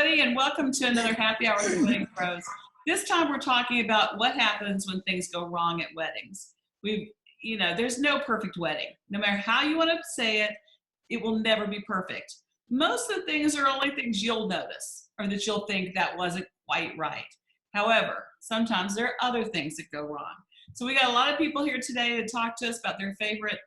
everybody, and welcome to another Happy Hour with Wedding Pros. This time we're talking about what happens when things go wrong at weddings. There's no perfect wedding. No matter how you want to say it, it will never be perfect. Most of the things are only things you'll notice or that you'll think that wasn't quite right. However, sometimes there are other things that go wrong. So we got a lot of people here today to talk to us about their favorite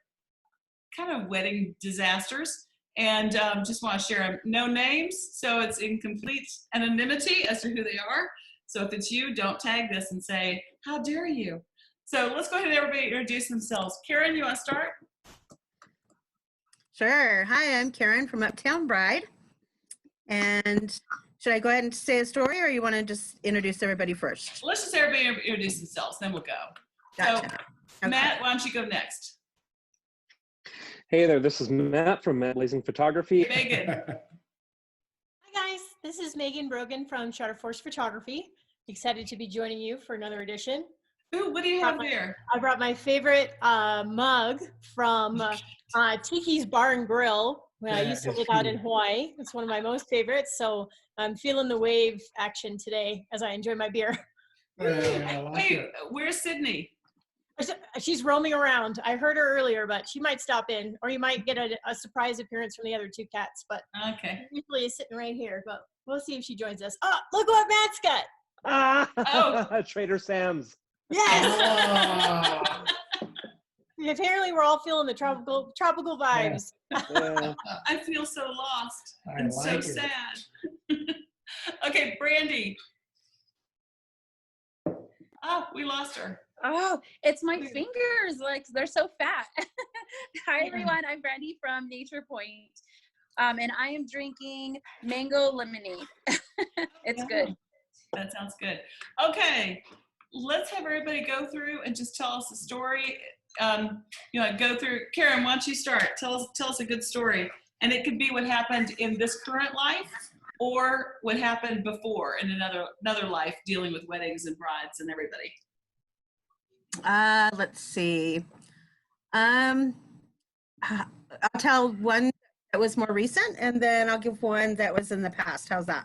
kind of wedding disasters. And just want to share no names, so it's in complete anonymity as to who they are. So if it's you, don't tag this and say, how dare you? So let's go ahead and everybody introduce themselves. Karen, you want to start? Sure. Hi, I'm Karen from Uptown Bride. And should I go ahead and say a story, or you want to just introduce everybody first? Let's just everybody introduce themselves, then we'll go. Gotcha. So Okay. Matt, why don't you go next? Hey there, this is Matt from Matt Blazing Photography. Megan. Hi guys, this is Megan Brogan from Charter Force Photography. Excited to be joining you for another edition. Ooh, what do you have there? I brought my favorite mug from Tiki's Bar and Grill when I used to live out in Hawaii. It's one of my most favorites, so I'm feeling the wave action today as I enjoy my beer. Wait, where's Sydney? She's roaming around. I heard her earlier, but she might stop in, or you might get a surprise appearance from the other two cats. But okay, usually is sitting right here. But we'll see if she joins us. Oh, look what Matt's got! Oh, Trader Sam's. Yes. Apparently, we're all feeling the tropical vibes. Yeah. I feel so lost and so sad. Okay, Brandy. Oh, we lost her. Oh, it's my fingers, like they're so fat. Hi everyone, I'm Brandy from Nature Point, and I am drinking mango lemonade. It's good. That sounds good. Okay, let's have everybody go through and just tell us a story. Go through. Karen, why don't you start? Tell us a good story, and it could be what happened in this current life, or what happened before in another life, dealing with weddings and brides and everybody. Let's see. I'll tell one that was more recent, and then I'll give one that was in the past. How's that?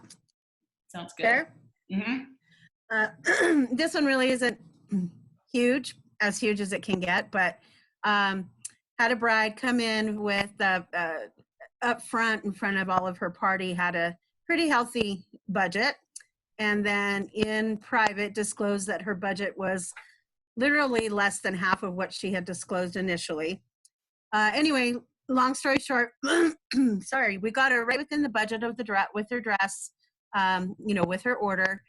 Sounds good. Fair? Mm-hmm. This one really isn't huge as it can get, but had a bride come in with up front in front of all of her party, had a pretty healthy budget, and then in private disclosed that her budget was literally less than half of what she had disclosed initially. Anyway, long story short, sorry, we got her right within the budget of with her dress, with her order,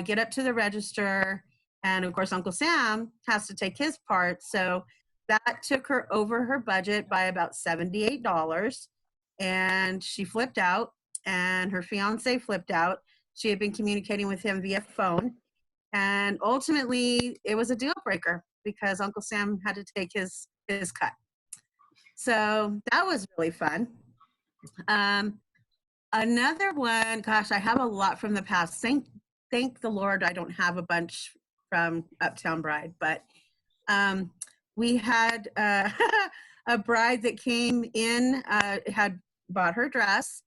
get up to the register, and of course Uncle Sam has to take his part. So that took her over her budget by about $78, and she flipped out, and her fiance flipped out. She had been communicating with him via phone. And ultimately, it was a deal breaker because Uncle Sam had to take his cut. So that was really fun. Another one, gosh, I have a lot from the past. Thank the Lord I don't have a bunch from Uptown Bride. But we had a bride that came in, had bought her dress,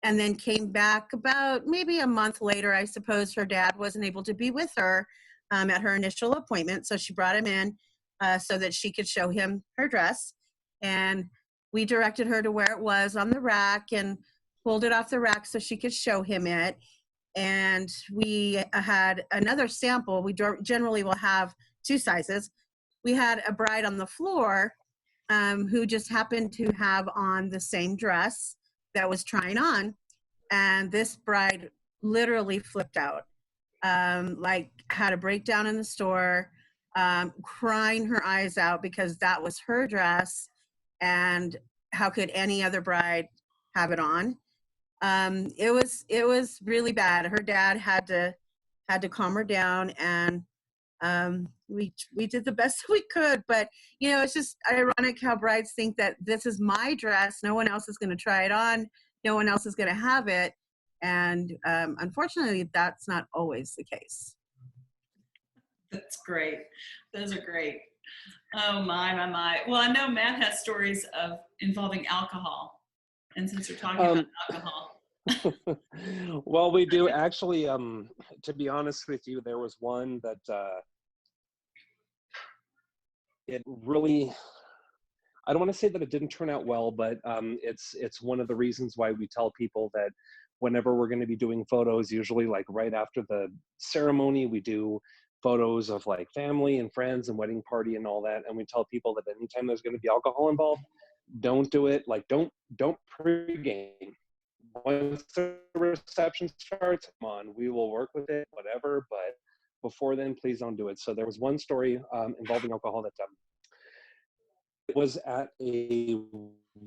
and then came back about maybe a month later. I suppose her dad wasn't able to be with her at her initial appointment, so she brought him in so that she could show him her dress. And we directed her to where it was on the rack and pulled it off the rack so she could show him it. And we had another sample. We generally will have two sizes. We had a bride on the floor who just happened to have on the same dress that was trying on, and this bride literally flipped out, like had a breakdown in the store, crying her eyes out because that was her dress, and how could any other bride have it on? It was really bad. Her dad had to calm her down, and we did the best we could. But it's just ironic how brides think that this is my dress, no one else is going to try it on, no one else is going to have it, and unfortunately that's not always the case. That's great. Those are great. Oh my. Well, I know Matt has stories of involving alcohol, and since we're talking about alcohol, Well, we do actually. To be honest with you, there was one that it really. I don't want to say that it didn't turn out well, but it's one of the reasons why we tell people that whenever we're going to be doing photos, usually like right after the ceremony, we do photos of like family and friends and wedding party and all that, and we tell people that anytime there's going to be alcohol involved, don't do it. Like don't pregame. Once the reception starts, come on, we will work with it, whatever. But before then, please don't do it. So there was one story involving alcohol that it was at a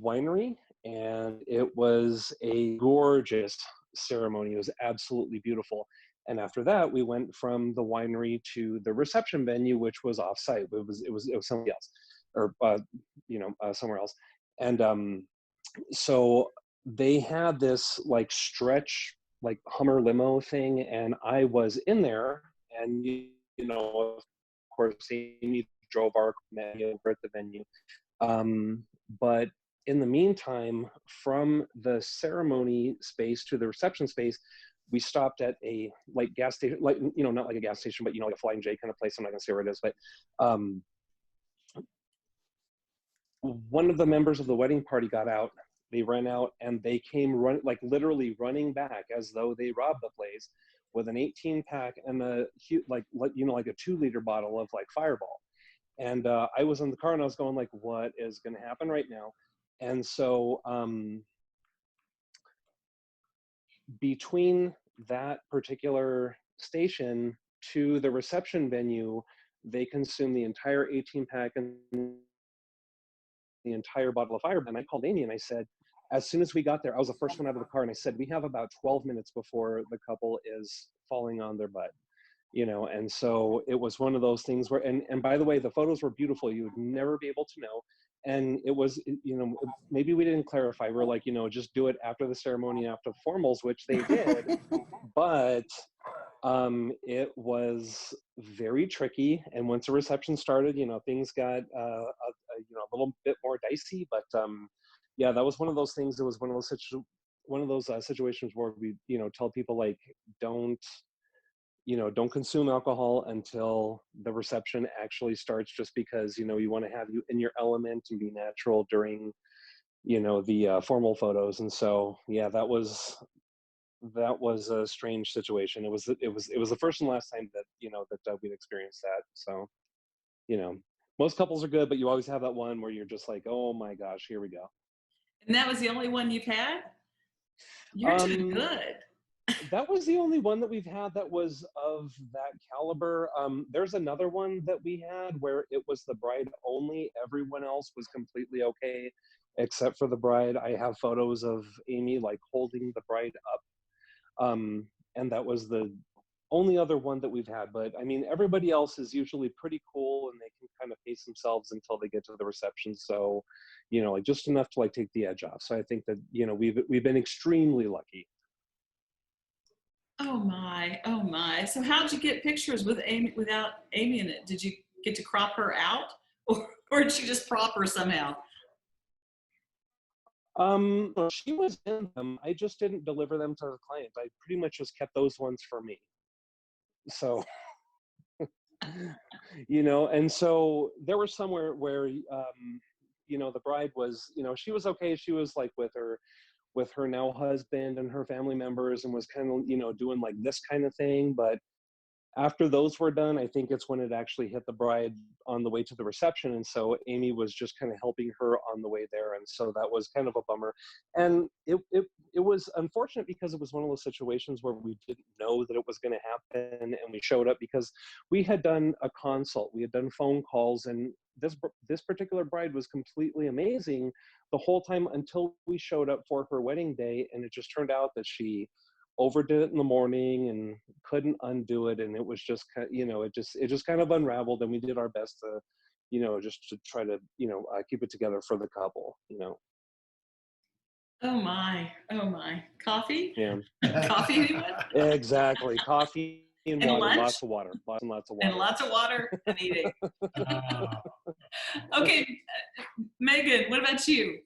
winery, and it was a gorgeous ceremony. It was absolutely beautiful. And after that, we went from the winery to the reception venue, which was offsite. It was somebody else, or somewhere else. And so they had this like stretch, like Hummer limo thing, and I was in there, and of course, Amy drove our venue over at the venue. But in the meantime, from the ceremony space to the reception space, we stopped at a like gas station, like, not like a gas station, but like a Flying J kind of place. I'm not gonna say where it is, but one of the members of the wedding party got out. They ran out and they came literally running back as though they robbed the place with an 18-pack and a like a 2-liter bottle of like Fireball. And I was in the car and I was going like, what is going to happen right now? And so between that particular station to the reception venue, they consumed the entire 18-pack and the entire bottle of Fireball. And I called Amy and I said, as soon as we got there, I was the first one out of the car, and I said, we have about 12 minutes before the couple is falling on their butt. And so it was one of those things where, and by the way, the photos were beautiful. You would never be able to know. And it was, maybe we didn't clarify. We're like, just do it after the ceremony, after the formals, which they did. But it was very tricky. And once the reception started, things got a little bit more dicey. But yeah, that was one of those things. It was one of those situations where we, tell people like, don't consume alcohol until the reception actually starts, just because, you want to have you in your element and be natural during, the formal photos. And so, yeah, that was a strange situation. It was the first and last time that, that we'd experienced that. So, most couples are good, but you always have that one where you're just like, oh my gosh, here we go. And that was the only one you've had? You're too good. That was the only one that we've had that was of that caliber. There's another one that we had where it was the bride only. Everyone else was completely okay, except for the bride. I have photos of Amy like holding the bride up. And that was the only other one that we've had. But I mean, everybody else is usually pretty cool and they can kind of pace themselves until they get to the reception. So, like just enough to like take the edge off. So I think that, we've been extremely lucky. Oh my. So how'd you get pictures with Amy without Amy in it? Did you get to crop her out or did you just prop her somehow? She was in them. I just didn't deliver them to the client. I pretty much just kept those ones for me. So, and so there was somewhere where, the bride was, she was okay. She was like with her now husband and her family members and was kind of, doing like this kind of thing. But after those were done, I think it's when it actually hit the bride on the way to the reception. And so Amy was just kind of helping her on the way there. And so that was kind of a bummer. And it was unfortunate because it was one of those situations where we didn't know that it was going to happen. And we showed up because we had done a consult, we had done phone calls, and this particular bride was completely amazing the whole time until we showed up for her wedding day. And it just turned out that she overdid it in the morning and couldn't undo it, and it was just it just kind of unraveled, and we did our best to just to try to keep it together for the couple. Oh my coffee. Yeah. Coffee, anyone? Exactly. Coffee and water. lunch? Lots of water And lots of water and eating. Okay, Megan, what about you?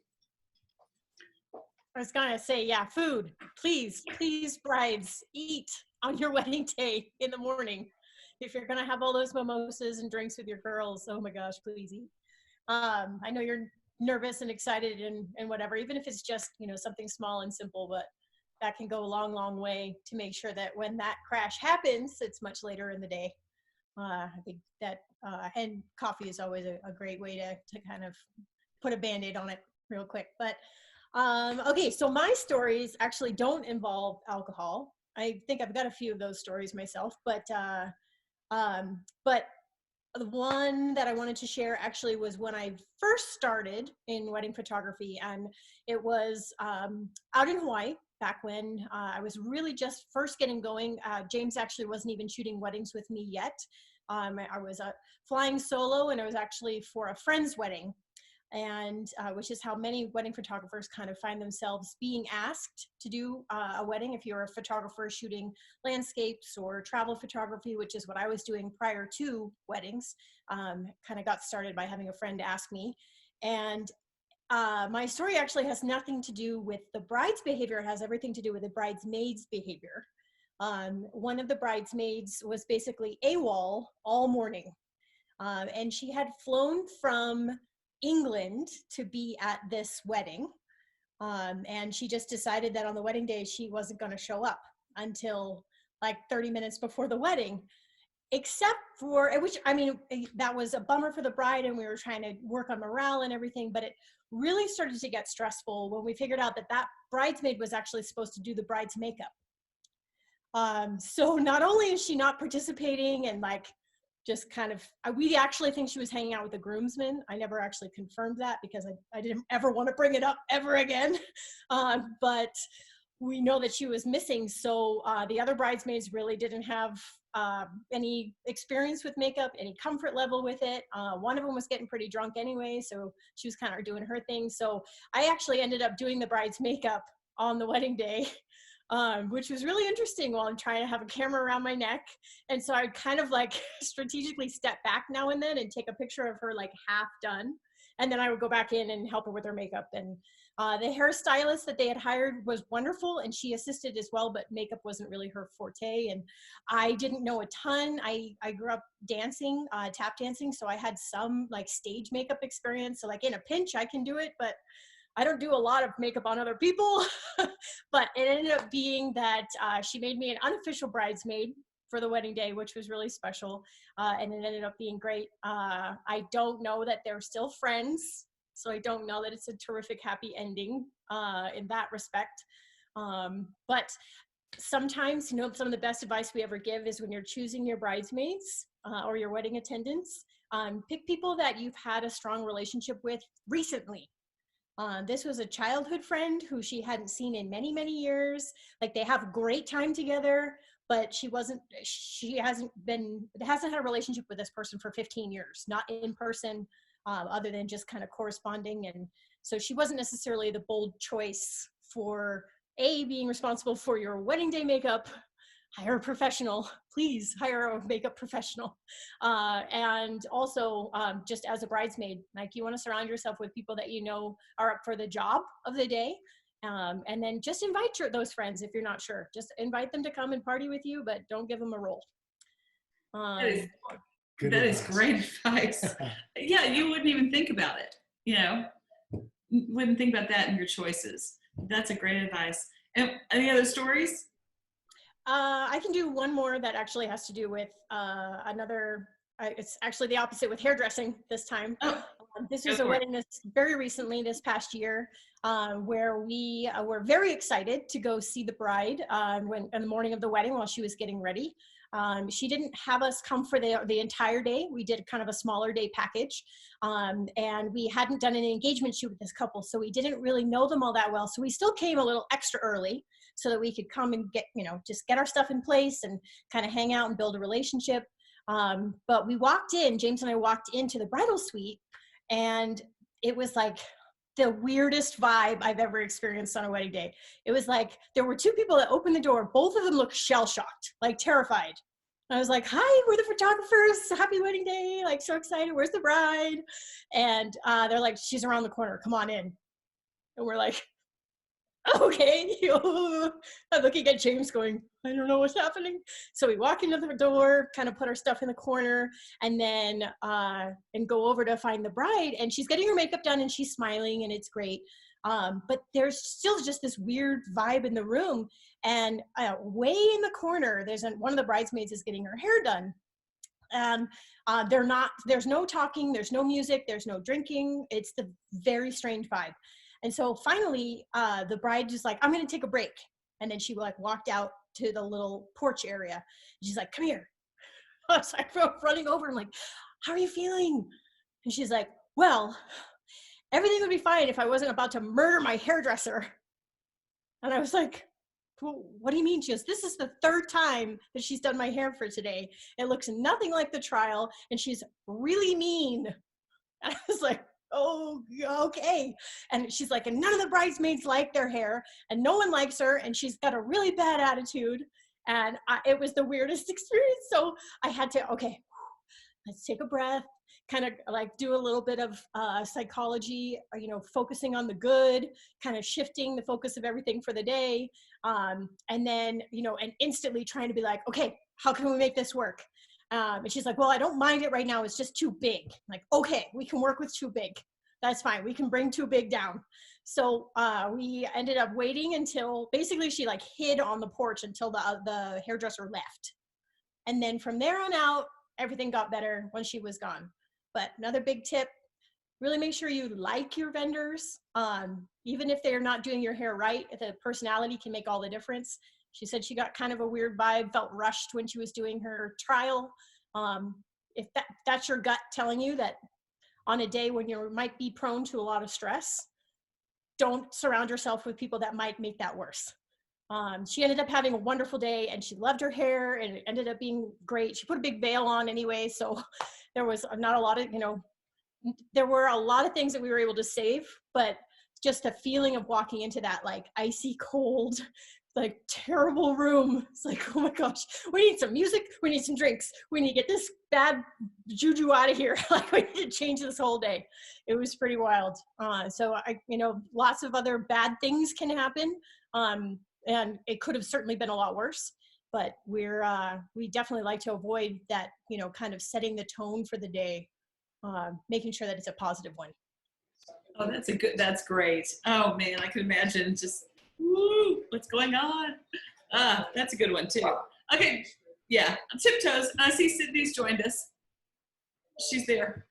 I was gonna say, yeah, food. Please, please, brides, eat on your wedding day in the morning. If you're gonna have all those mimosas and drinks with your girls, oh my gosh, please eat. I know you're nervous and excited and whatever, even if it's just, something small and simple, but that can go a long, long way to make sure that when that crash happens, it's much later in the day. I think that, and coffee is always a great way to kind of put a Band-Aid on it real quick. But okay, so my stories actually don't involve alcohol. I think I've got a few of those stories myself, but the one that I wanted to share actually was when I first started in wedding photography, and it was out in Hawaii back when I was really just first getting going. James actually wasn't even shooting weddings with me yet. I was flying solo, and it was actually for a friend's wedding, and which is how many wedding photographers kind of find themselves being asked to do a wedding. If you're a photographer shooting landscapes or travel photography, which is what I was doing prior to weddings, kind of got started by having a friend ask me. And my story actually has nothing to do with the bride's behavior. It has everything to do with the bridesmaid's behavior. One of the bridesmaids was basically AWOL all morning. And she had flown from England to be at this wedding. And she just decided that on the wedding day, she wasn't going to show up until like 30 minutes before the wedding, except for, which, I mean, that was a bummer for the bride, and we were trying to work on morale and everything, but it really started to get stressful when we figured out that that bridesmaid was actually supposed to do the bride's makeup. So not only is she not participating and like just kind of, we actually think she was hanging out with the groomsmen. I never actually confirmed that because I didn't ever want to bring it up ever again. But we know that she was missing. So the other bridesmaids really didn't have any experience with makeup, any comfort level with it. One of them was getting pretty drunk anyway, so she was kind of doing her thing. So I actually ended up doing the bride's makeup on the wedding day. Which was really interesting while I'm trying to have a camera around my neck. And so I'd kind of like strategically step back now and then and take a picture of her like half done. And then I would go back in and help her with her makeup. And the hairstylist that they had hired was wonderful, and she assisted as well, but makeup wasn't really her forte. And I didn't know a ton. I grew up dancing, tap dancing. So I had some like stage makeup experience. So like in a pinch, I can do it, but I don't do a lot of makeup on other people. But it ended up being that she made me an unofficial bridesmaid for the wedding day, which was really special. And it ended up being great. I don't know that they're still friends, so I don't know that it's a terrific happy ending in that respect. But sometimes, some of the best advice we ever give is when you're choosing your bridesmaids or your wedding attendants, pick people that you've had a strong relationship with recently. This was a childhood friend who she hadn't seen in many, many years. Like they have a great time together, but she hasn't had a relationship with this person for 15 years, not in person, other than just kind of corresponding. And so she wasn't necessarily the bold choice for being responsible for your wedding day makeup. Hire a professional, please hire a makeup professional. And also just as a bridesmaid, like you want to surround yourself with people that you know are up for the job of the day. And then just invite those friends if you're not sure. Just invite them to come and party with you, but don't give them a role. That is great advice. Yeah, you wouldn't even think about it. Wouldn't think about that in your choices. That's a great advice. And any other stories? I can do one more that actually has to do with it's actually the opposite with hairdressing this time. Oh, this was a wedding very recently, this past year, where we were very excited to go see the bride in the morning of the wedding while she was getting ready. She didn't have us come for the entire day. We did kind of a smaller day package. And we hadn't done an engagement shoot with this couple, so we didn't really know them all that well. So we still came a little extra early so that we could come and just get our stuff in place and kind of hang out and build a relationship. But we walked in, James and I walked into the bridal suite, and it was like the weirdest vibe I've ever experienced on a wedding day. It was like there were two people that opened the door. Both of them looked shell-shocked, like terrified. And I was like, hi, we're the photographers. Happy wedding day. Like, so excited. Where's the bride? And they're like, she's around the corner. Come on in. And we're like, okay. I'm looking at James going, I don't know what's happening. So we walk into the door, kind of put our stuff in the corner, and then and go over to find the bride. And she's getting her makeup done and she's smiling and it's great. But there's still just this weird vibe in the room. And way in the corner, one of the bridesmaids is getting her hair done. And there's no talking, there's no music, there's no drinking. It's the very strange vibe. And so finally, the bride just like, I'm going to take a break. And then she like walked out to the little porch area. She's like, come here. So I'm running over. I'm like, how are you feeling? And she's like, well, everything would be fine if I wasn't about to murder my hairdresser. And I was like, well, what do you mean? She goes, this is the third time that she's done my hair for today. It looks nothing like the trial. And she's really mean. And I was like, oh, okay. And she's like, and none of the bridesmaids like their hair and no one likes her. And she's got a really bad attitude. And it was the weirdest experience. So I had to, okay, let's take a breath, kind of like do a little bit of psychology, focusing on the good, kind of shifting the focus of everything for the day. And then, and instantly trying to be like, okay, how can we make this work? And she's like, well, I don't mind it right now. It's just too big. I'm like, okay, we can work with too big. That's fine. We can bring too big down. So we ended up waiting until basically she like hid on the porch until the hairdresser left. And then from there on out, everything got better when she was gone. But another big tip, really make sure you like your vendors. Even if they're not doing your hair right, the personality can make all the difference. She said she got kind of a weird vibe, felt rushed when she was doing her trial. If that's your gut telling you that on a day when you might be prone to a lot of stress, don't surround yourself with people that might make that worse. She ended up having a wonderful day and she loved her hair and it ended up being great. She put a big veil on anyway, so there was not a lot of, there were a lot of things that we were able to save, but just a feeling of walking into that like icy cold, like terrible room. It's like, oh my gosh, we need some music, we need some drinks, we need to get this bad juju out of here. Like we need to change this whole day. It was pretty wild. So lots of other bad things can happen. And it could have certainly been a lot worse, but we definitely like to avoid that, kind of setting the tone for the day, making sure that it's a positive one. Oh, that's great. Oh man, I could imagine just, woo, what's going on? That's a good one too. Okay, yeah, on tiptoes. I see Sydney's joined us. She's there.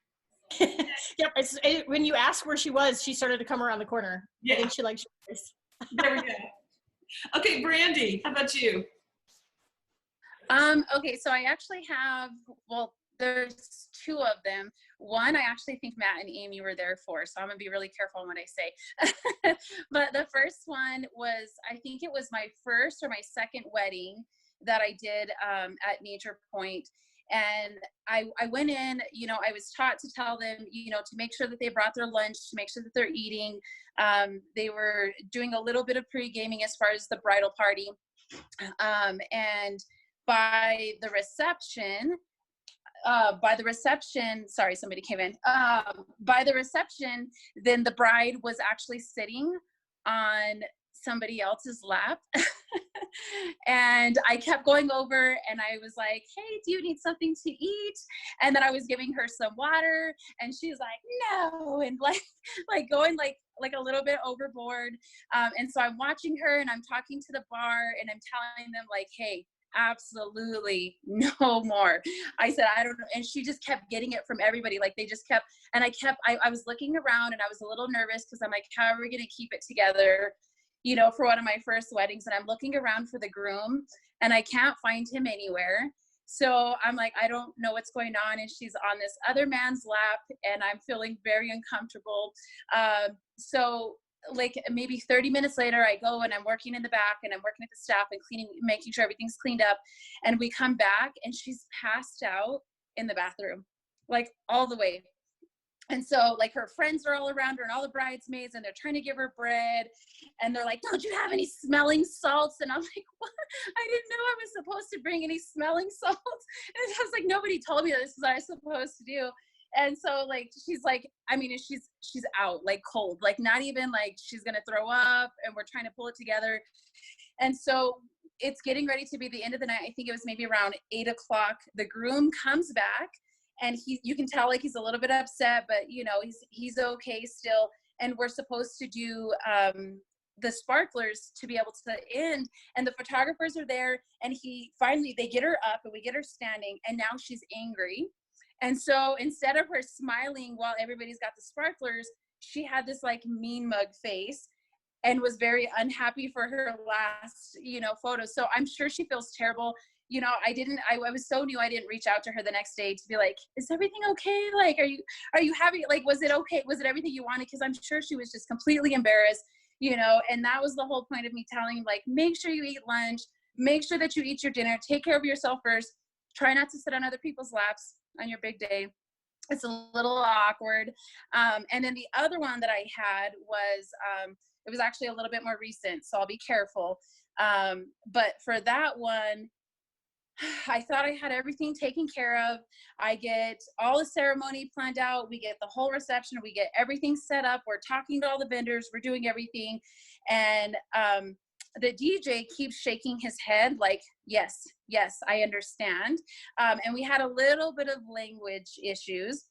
Yep, when you asked where she was, she started to come around the corner. Yeah. I think she likes yours. There we go. Okay, Brandy, how about you? Okay, so I actually have, there's two of them. One, I actually think Matt and Amy were there for, so I'm gonna be really careful on what I say. But the first one was, I think it was my first or my second wedding that I did at Nature Point. And I went in, I was taught to tell them, to make sure that they brought their lunch, to make sure that they're eating. They were doing a little bit of pre-gaming as far as the bridal party. And by the reception, sorry, somebody came in. By the reception, then the bride was actually sitting on somebody else's lap. And I kept going over and I was like, hey, do you need something to eat? And then I was giving her some water and she's like, no. And like going like a little bit overboard. And so I'm watching her and I'm talking to the bar and I'm telling them like, hey, absolutely no more. I said, I don't know. And she just kept getting it from everybody. Like they just kept, and I was looking around and I was a little nervous because I'm like, how are we going to keep it together? For one of my first weddings, and I'm looking around for the groom and I can't find him anywhere. So I'm like, I don't know what's going on. And she's on this other man's lap and I'm feeling very uncomfortable. So like maybe 30 minutes later, I go and I'm working in the back and I'm working with the staff and cleaning, making sure everything's cleaned up. And we come back and she's passed out in the bathroom, like all the way. And so like her friends are all around her and all the bridesmaids and they're trying to give her bread and they're like, don't you have any smelling salts? And I'm like, what? I didn't know I was supposed to bring any smelling salts. And I was like, nobody told me that this is what I was supposed to do. And so like she's like, I mean, she's out, like cold, like not even like she's gonna throw up, and we're trying to pull it together. And so it's getting ready to be the end of the night. I think it was maybe around 8 o'clock. The groom comes back, and you can tell like he's a little bit upset, but you know, he's okay still. And we're supposed to do the sparklers to be able to end, and the photographers are there, and they get her up and we get her standing, and now she's angry. And so instead of her smiling while everybody's got the sparklers, she had this like mean mug face and was very unhappy for her last, you know, photo. So I'm sure she feels terrible. You know, I was so new, I didn't reach out to her the next day to be like, is everything okay? Like, are you happy? Like, was it okay? Was it everything you wanted? Because I'm sure she was just completely embarrassed, you know, and that was the whole point of me telling, like, make sure you eat lunch, make sure that you eat your dinner, take care of yourself first, try not to sit on other people's laps on your big day. It's a little awkward. And then the other one that I had was, it was actually a little bit more recent, so I'll be careful. But for that one, I thought I had everything taken care of. I get all the ceremony planned out. We get the whole reception. We get everything set up. We're talking to all the vendors. We're doing everything. And the DJ keeps shaking his head like, yes, I understand. And we had a little bit of language issues.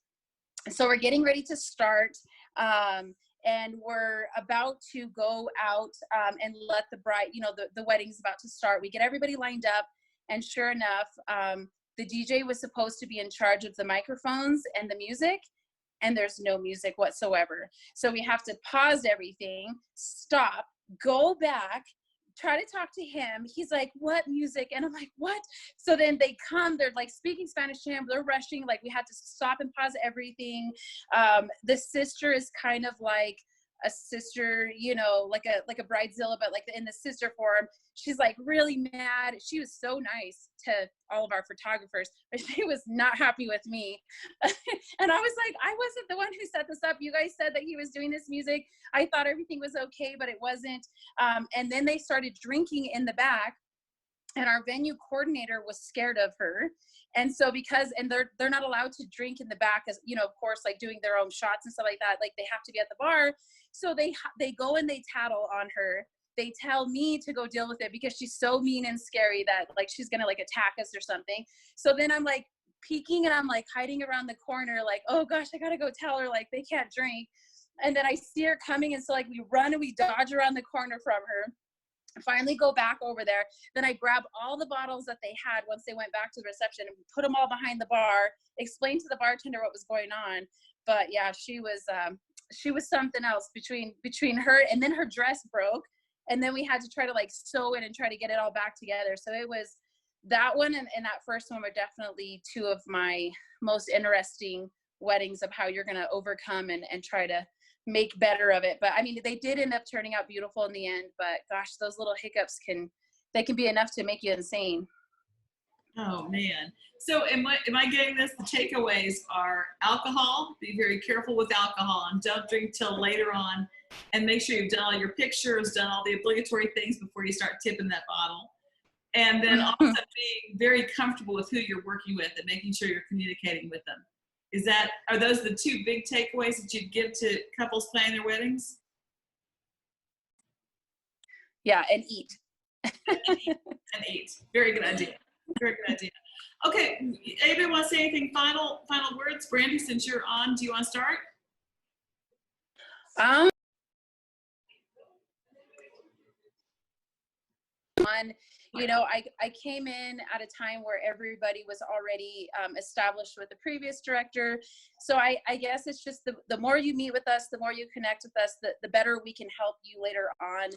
So we're getting ready to start. And we're about to go out and let the bride, you know, the wedding's about to start. We get everybody lined up. And sure enough, the DJ was supposed to be in charge of the microphones and the music, and there's no music whatsoever. So we have to pause everything, stop, go back, try to talk to him. He's like, what music? And I'm like, what? So then they come, they're like speaking Spanish to him, they're rushing, like we had to stop and pause everything. The sister is kind of like a sister, you know, like a bridezilla, but like in the sister form. She's like really mad. She was so nice to all of our photographers, but she was not happy with me. And I was like, I wasn't the one who set this up. You guys said that he was doing this music. I thought everything was okay, but it wasn't. And then they started drinking in the back, and our venue coordinator was scared of her. And so they're not allowed to drink in the back, as you know, of course, like doing their own shots and stuff like that, like they have to be at the bar. So they go and they tattle on her. They tell me to go deal with it because she's so mean and scary that like she's gonna like attack us or something. So then I'm like peeking and I'm like hiding around the corner, like, oh gosh, I gotta go tell her like they can't drink. And then I see her coming, and so like we run and we dodge around the corner from her. Finally go back over there. Then I grab all the bottles that they had once they went back to the reception and put them all behind the bar, explained to the bartender what was going on. But yeah, she was something else between her, and then her dress broke, and then we had to try to like sew it and try to get it all back together. So it was that one and that first one were definitely two of my most interesting weddings of how you're going to overcome and try to make better of it. But I mean, they did end up turning out beautiful in the end, but gosh, those little hiccups can be enough to make you insane. Oh man. So am I getting this? The takeaways are alcohol, be very careful with alcohol and don't drink till later on, and make sure you've done all your pictures, done all the obligatory things before you start tipping that bottle. And then also being very comfortable with who you're working with and making sure you're communicating with them. Are those the two big takeaways that you'd give to couples planning their weddings? Yeah, and eat. And eat. Very good idea. Very good idea. Okay, anybody want to say anything final words? Brandy, since you're on, do you want to start? You know, I came in at a time where everybody was already established with the previous director. So I guess it's just the more you meet with us, the more you connect with us, the better we can help you later on.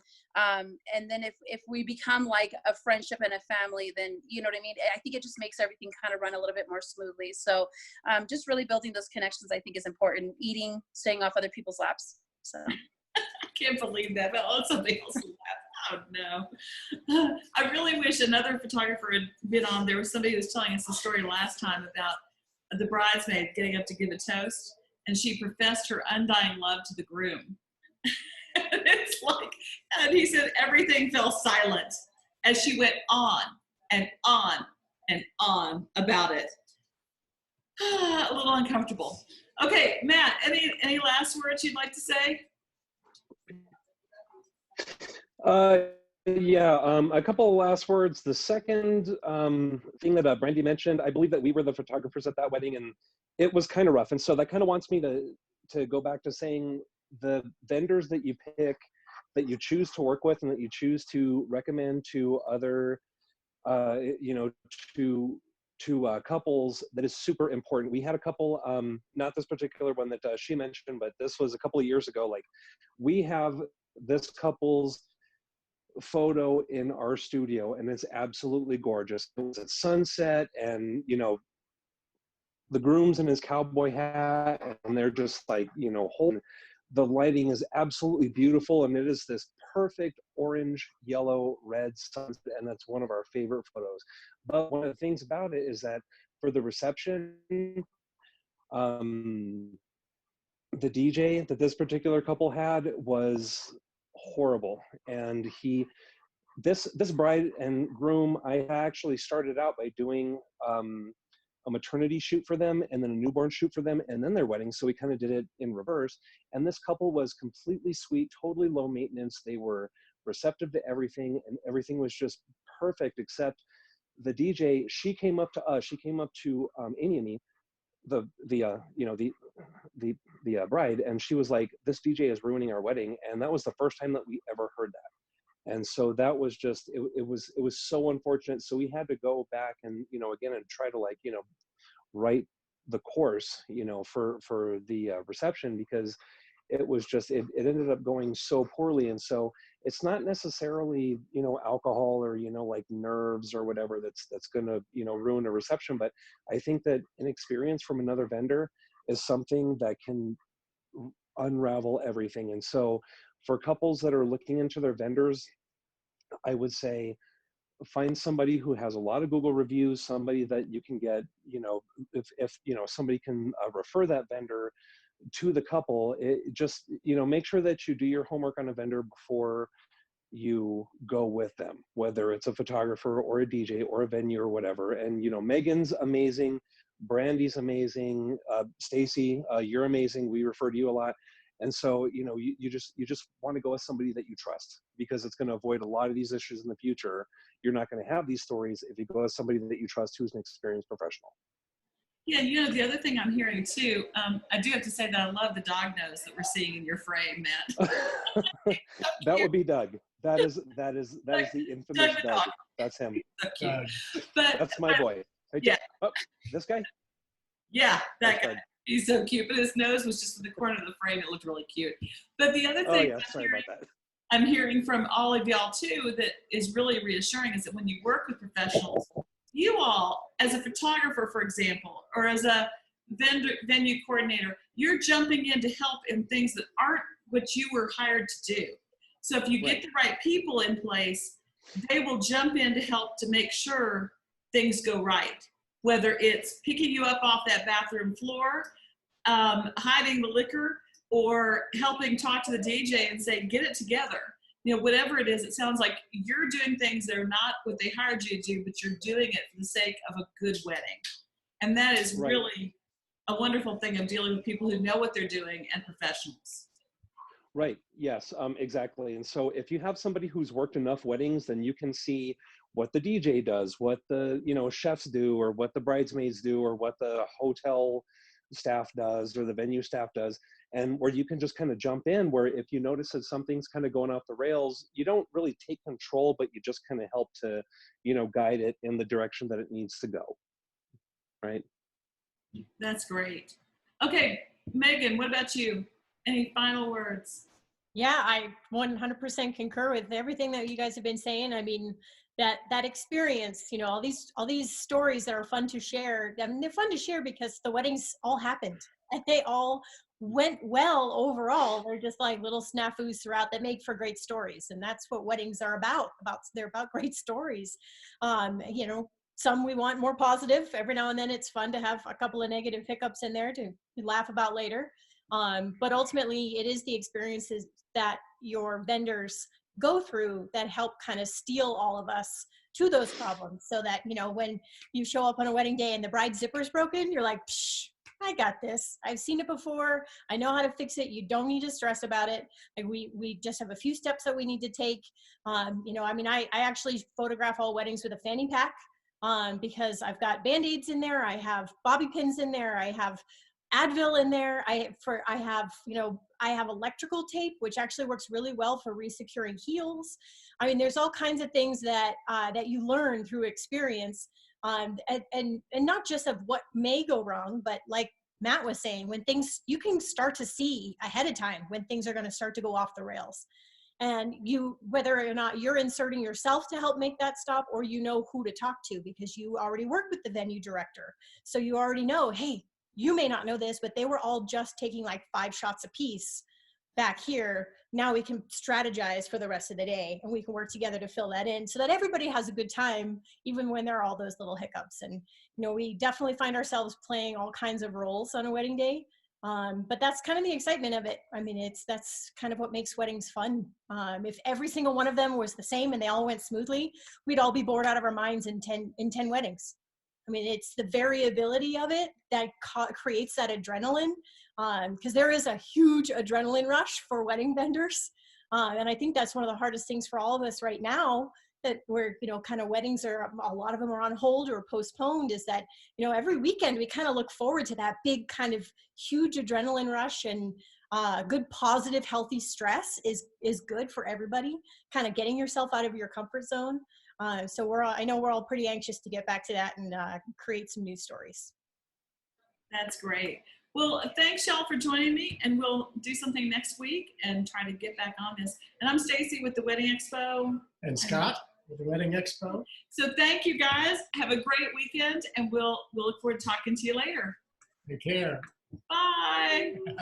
And then if we become like a friendship and a family, then, you know what I mean? I think it just makes everything kind of run a little bit more smoothly. So just really building those connections, I think, is important. Eating, staying off other people's laps. So. I can't believe that. But oh, somebody else laughed. Oh no. I really wish another photographer had been on. There was somebody who was telling us a story last time about the bridesmaid getting up to give a toast, and she professed her undying love to the groom. It's like, and he said everything fell silent as she went on and on and on about it. A little uncomfortable. Okay, Matt, any last words you'd like to say? Yeah, a couple of last words. The second thing that Brandy mentioned, I believe that we were the photographers at that wedding, and it was kind of rough. And so that kind of wants me to go back to saying the vendors that you pick, that you choose to work with, and that you choose to recommend to other, you know, to couples, that is super important. We had a couple, not this particular one that she mentioned, but this was a couple of years ago. Like, we have this couple's photo in our studio, and it's absolutely gorgeous. It was at sunset, and you know, the groom's in his cowboy hat, and they're just like, you know, holding. The lighting is absolutely beautiful, and it is this perfect orange, yellow, red sunset, and that's one of our favorite photos. But one of the things about it is that for the reception, the DJ that this particular couple had was horrible, and this bride and groom, I actually started out by doing a maternity shoot for them, and then a newborn shoot for them, and then their wedding. So we kind of did it in reverse. And this couple was completely sweet, totally low maintenance. They were receptive to everything, and everything was just perfect. Except the DJ, she came up to us. She came up to Amy and me, you know, the bride, and she was like, "This DJ is ruining our wedding." And that was the first time that we ever heard that. And so that was just, it was so unfortunate. So we had to go back and, you know, again, and try to, like, you know, write the course, you know, for the reception, because it was just, it ended up going so poorly. And so it's not necessarily, you know, alcohol or, you know, like nerves or whatever that's going to, you know, ruin a reception. But I think that an experience from another vendor is something that can unravel everything. And so for couples that are looking into their vendors, I would say find somebody who has a lot of Google reviews, somebody that you can get, you know, if you know, somebody can refer that vendor to the couple. It just, you know, make sure that you do your homework on a vendor before you go with them, whether it's a photographer or a DJ or a venue or whatever. And, you know, Megan's amazing, Brandy's amazing, Stacy, you're amazing. We refer to you a lot. And so, you know, you just want to go with somebody that you trust, because it's going to avoid a lot of these issues in the future. You're not going to have these stories if you go with somebody that you trust, who's an experienced professional. Yeah, you know, the other thing I'm hearing too, I do have to say that I love the dog nose that we're seeing in your frame, Matt. That would be Doug. That is the infamous Doug the Doug. dog. That's him. So cute. But That's my boy. Hey, yeah. Oh, this guy? Yeah, that That's guy. Doug. He's so cute, but his nose was just in the corner of the frame. It looked really cute. But the other Oh thing yeah, sorry about that. I'm hearing from all of y'all too that is really reassuring is that when you work with professionals, you all, as a photographer, for example, or as a venue coordinator, you're jumping in to help in things that aren't what you were hired to do. So if you get the right people in place, they will jump in to help to make sure things go right. Whether it's picking you up off that bathroom floor, hiding the liquor, or helping talk to the DJ and say, get it together. You know, whatever it is, it sounds like you're doing things that are not what they hired you to do, but you're doing it for the sake of a good wedding. And that is really a wonderful thing of dealing with people who know what they're doing and professionals. Right. Yes, exactly. And so if you have somebody who's worked enough weddings, then you can see what the DJ does, what the, you know, chefs do, or what the bridesmaids do, or what the hotel staff does, or the venue staff does, and where you can just kind of jump in, where if you notice that something's kind of going off the rails, you don't really take control, but you just kind of help to, you know, guide it in the direction that it needs to go. Right. That's great. Okay, Megan, what about you? Any final words? Yeah, I 100% concur with everything that you guys have been saying. I mean, that experience, you know, all these stories that are fun to share. I mean, they're fun to share because the weddings all happened and they all went well overall. They're just like little snafus throughout that make for great stories, and that's what weddings are about. They're about great stories. You know, some we want more positive. Every now and then, it's fun to have a couple of negative hiccups in there to laugh about later. But ultimately, it is the experiences that your vendors go through that help kind of steel all of us to those problems, so that, you know, when you show up on a wedding day and the bride's zipper is broken, you're like, psh, I got this. I've seen it before. I know how to fix it. You don't need to stress about it. Like we just have a few steps that we need to take. You know, I mean, I actually photograph all weddings with a fanny pack, because I've got Band-Aids in there. I have bobby pins in there. I have Advil in there. I have electrical tape, which actually works really well for resecuring heels. I mean, there's all kinds of things that that you learn through experience, and not just of what may go wrong, but like Matt was saying, when things, you can start to see ahead of time when things are going to start to go off the rails. And you, whether or not you're inserting yourself to help make that stop, or you know who to talk to because you already work with the venue director. So you already know, hey, you may not know this, but they were all just taking like 5 shots apiece back here. Now we can strategize for the rest of the day, and we can work together to fill that in so that everybody has a good time, even when there are all those little hiccups. And, you know, we definitely find ourselves playing all kinds of roles on a wedding day. But that's kind of the excitement of it. I mean, that's kind of what makes weddings fun. If every single one of them was the same and they all went smoothly, we'd all be bored out of our minds in 10 weddings. I mean, it's the variability of it that creates that adrenaline, because there is a huge adrenaline rush for wedding vendors. And I think that's one of the hardest things for all of us right now, that we're, you know, kind of weddings are, a lot of them are on hold or postponed, is that, you know, every weekend we kind of look forward to that big kind of huge adrenaline rush, and good, positive, healthy stress is good for everybody, kind of getting yourself out of your comfort zone. So I know we're all pretty anxious to get back to that and create some new stories. That's great. Well, thanks y'all for joining me, and we'll do something next week and try to get back on this. And I'm Stacy with the Wedding Expo. And Scott with the Wedding Expo. So thank you guys. Have a great weekend, and we'll look forward to talking to you later. Take care. Bye.